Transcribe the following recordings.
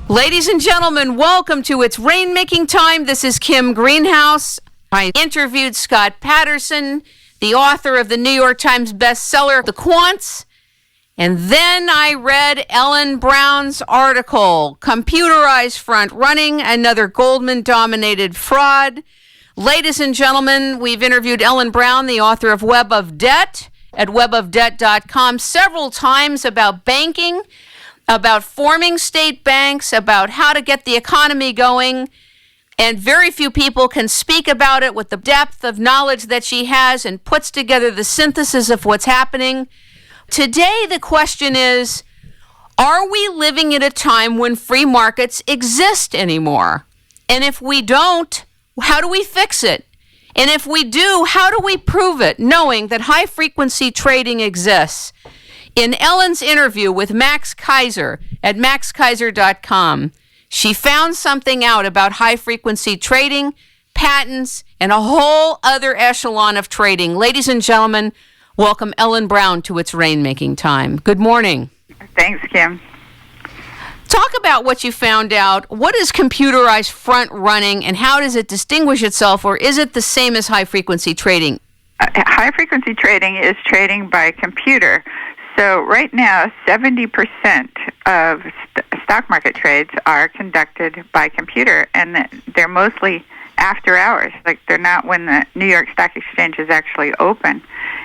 Ladies and gentlemen, welcome to It's Rainmaking Time. This is Kim Greenhouse. I interviewed Scott Patterson, the author of the New York Times bestseller, The Quants. And then I read Ellen Brown's article, Computerized Front Running, another Goldman Dominated Fraud. Ladies and gentlemen, we've interviewed Ellen Brown, the author of Web of Debt at webofdebt.com, several times about banking, about forming state banks, about how to get the economy going, and very few people can speak about it with the depth of knowledge that she has and puts together the synthesis of what's happening. Today, the question is, are we living at a time when free markets exist anymore? And if we don't, how do we fix it? And if we do, how do we prove it, knowing that high-frequency trading exists? In Ellen's interview with Max Keiser at maxkeiser.com, she found something out about high-frequency trading, patents, and a whole other echelon of trading. Ladies and gentlemen, welcome Ellen Brown to It's Rainmaking Time. Good morning. Thanks, Kim. Talk about what you found out. What is computerized front running, and how does it distinguish itself, or is it the same as high-frequency trading? High-frequency trading is trading by computer. So right now, 70% of stock market trades are conducted by computer, and they're mostly after hours. Like, they're not when the New York Stock Exchange is actually open.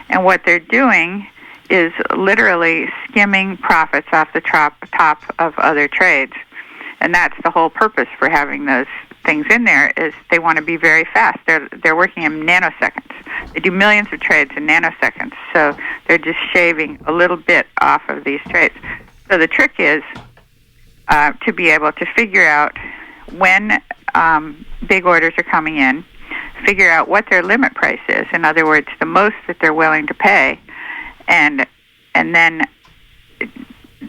And what they're doing is literally skimming profits off the top of other trades. And that's the whole purpose for having those things in there, is they want to be very fast. They're working in nanoseconds. They do millions of trades in nanoseconds, so they're just shaving a little bit off of these trades. So the trick is to be able to figure out when big orders are coming in, figure out what their limit price is, in other words, the most that they're willing to pay, and then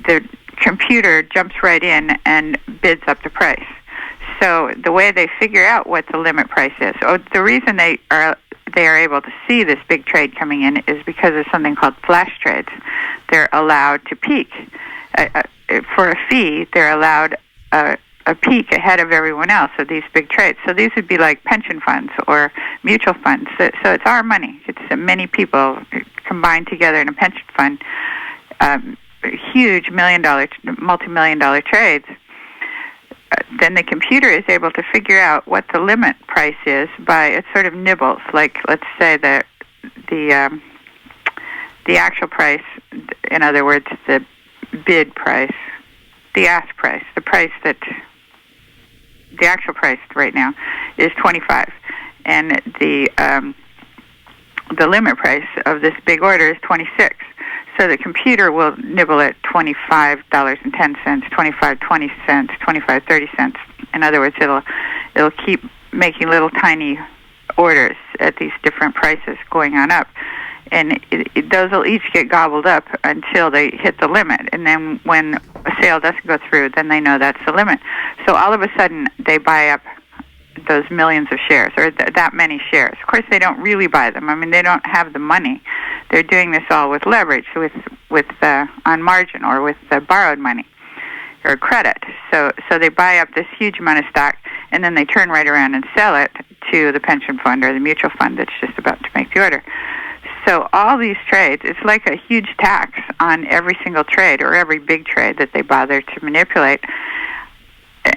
the computer jumps right in and bids up the price. So the way they figure out what the limit price is, the reason they are able to see this big trade coming in is because of something called flash trades. They're allowed to peak. For a fee, they're allowed a peak ahead of everyone else of these big trades. So these would be like pension funds or mutual funds. So it's our money. It's many people combined together in a pension fund, huge multi-million-dollar trades. Then the computer is able to figure out what the limit price is by it sort of nibbles. Like, let's say that the actual price, in other words, the bid price, the ask price, the price that the actual price right now is 25, and the limit price of this big order is 26. So the computer will nibble at $25.10, $25.20, $25.30. In other words, it'll keep making little tiny orders at these different prices going on up. And those will each get gobbled up until they hit the limit. And then when a sale doesn't go through, then they know that's the limit. So all of a sudden, they buy up those millions of shares, or that many shares. Of course, they don't really buy them. I mean, they don't have the money. They're doing this all with leverage, with on margin, or with borrowed money or credit. So they buy up this huge amount of stock, and then they turn right around and sell it to the pension fund or the mutual fund that's just about to make the order. So all these trades, it's like a huge tax on every single trade or every big trade that they bother to manipulate,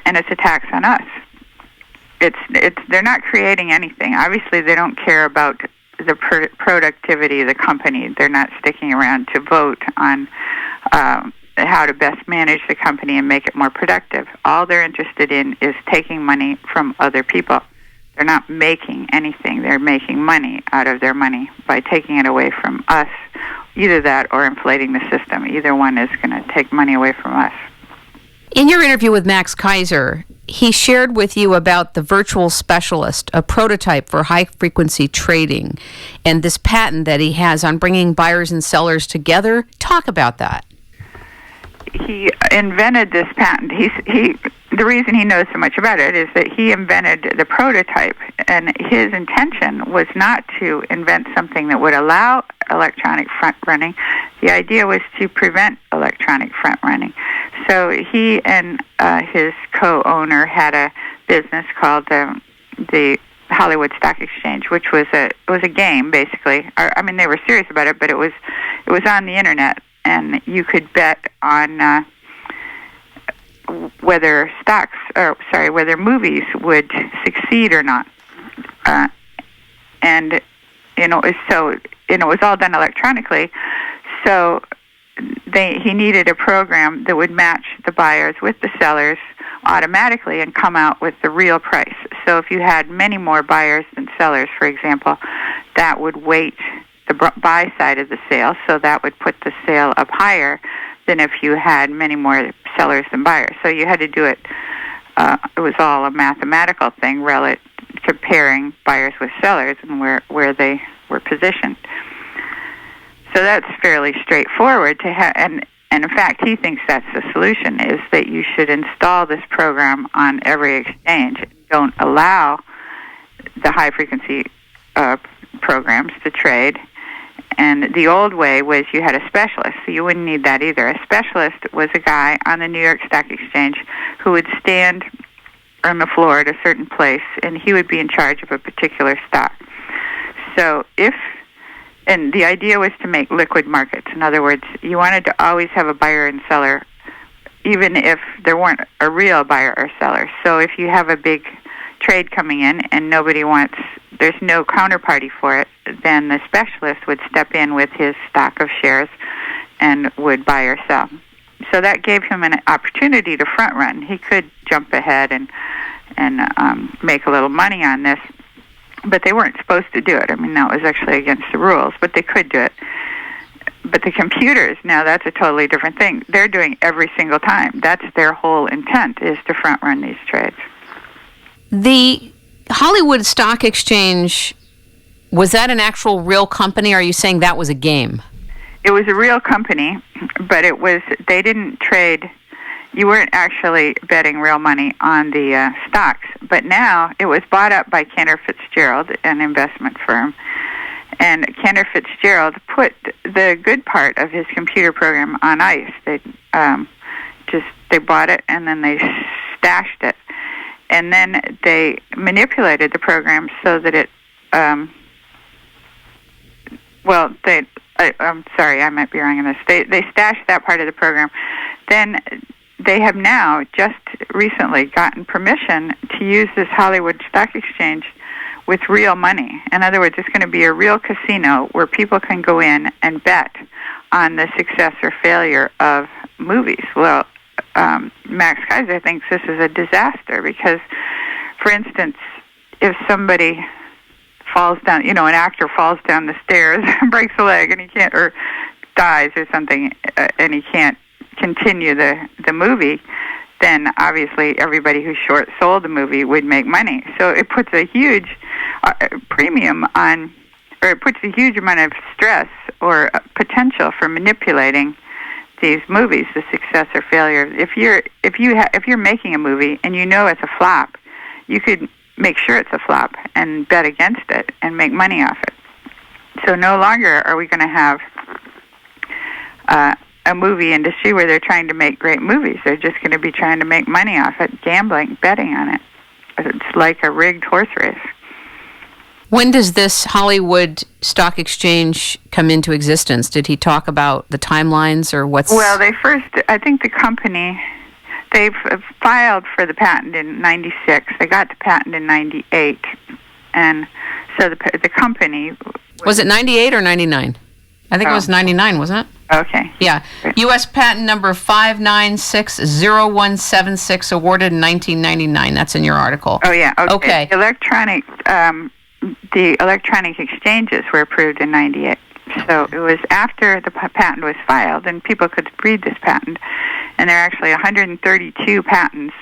and it's a tax on us. They're not creating anything. Obviously, they don't care about the productivity of the company. They're not sticking around to vote on how to best manage the company and make it more productive. All they're interested in is taking money from other people. They're not making anything. They're making money out of their money by taking it away from us. Either that or inflating the system. Either one is going to take money away from us. In your interview with Max Keiser, he shared with you about the virtual specialist, a prototype for high-frequency trading, and this patent that he has on bringing buyers and sellers together. Talk about that. He invented this patent. He the reason he knows so much about it is that he invented the prototype, and his intention was not to invent something that would allow electronic front running. The idea was to prevent electronic front running. So he and his co-owner had a business called the Hollywood Stock Exchange, which was a game, basically. I mean, they were serious about it, but it was on the internet, and you could bet on whether movies would succeed or not. And it was all done electronically. So he needed a program that would match the buyers with the sellers automatically and come out with the real price. So if you had many more buyers than sellers, for example, that would weight the buy side of the sale, so that would put the sale up higher than if you had many more sellers than buyers. So you had to do it. It was all a mathematical thing, comparing buyers with sellers and where they were positioned. So that's fairly straightforward to have, and in fact, he thinks that's the solution, is that you should install this program on every exchange. Don't allow the high-frequency programs to trade. And the old way was you had a specialist, so you wouldn't need that either. A specialist was a guy on the New York Stock Exchange who would stand on the floor at a certain place, and he would be in charge of a particular stock. So and the idea was to make liquid markets. In other words, you wanted to always have a buyer and seller, even if there weren't a real buyer or seller. So if you have a big trade coming in and there's no counterparty for it, then the specialist would step in with his stock of shares and would buy or sell. So that gave him an opportunity to front run. He could jump ahead and make a little money on this, but they weren't supposed to do it. I mean, that was actually against the rules, but they could do it. But the computers, now that's a totally different thing. They're doing every single time. That's their whole intent, is to front run these trades. The Hollywood Stock Exchange, was that an actual real company, or are you saying that was a game? It was a real company, but they didn't trade. You weren't actually betting real money on the stocks. But now it was bought up by Cantor Fitzgerald, an investment firm. And Cantor Fitzgerald put the good part of his computer program on ice. They bought it and then they stashed it. And then they manipulated the program so that it, I'm sorry, I might be wrong in this. They stashed that part of the program. Then they have now just recently gotten permission to use this Hollywood Stock Exchange with real money. In other words, it's going to be a real casino where people can go in and bet on the success or failure of movies. Well, Max Keiser thinks this is a disaster because, for instance, if somebody falls down, an actor falls down the stairs and breaks a leg and he can't, or dies or something, and he can't continue the movie, then obviously everybody who short sold the movie would make money. So it puts a huge premium on, or it puts a huge amount of stress or potential for manipulating these movies, the success or failure. If you're making a movie and you know it's a flop, you could make sure it's a flop and bet against it and make money off it. So no longer are we going to have a movie industry where they're trying to make great movies. They're just going to be trying to make money off it, gambling, betting on it. It's like a rigged horse race. When does this Hollywood Stock Exchange come into existence? Did he talk about the timelines or what's... Well, I think the company, they've filed for the patent in 96. They got the patent in 98. And so the company... Was it 98 or 99? I think it was 99, wasn't it? Okay. Yeah. U.S. patent number 5960176, awarded in 1999. That's in your article. Oh, yeah. Okay. The electronic exchanges were approved in 98. So it was after the patent was filed, and people could read this patent. And there are actually 132 patents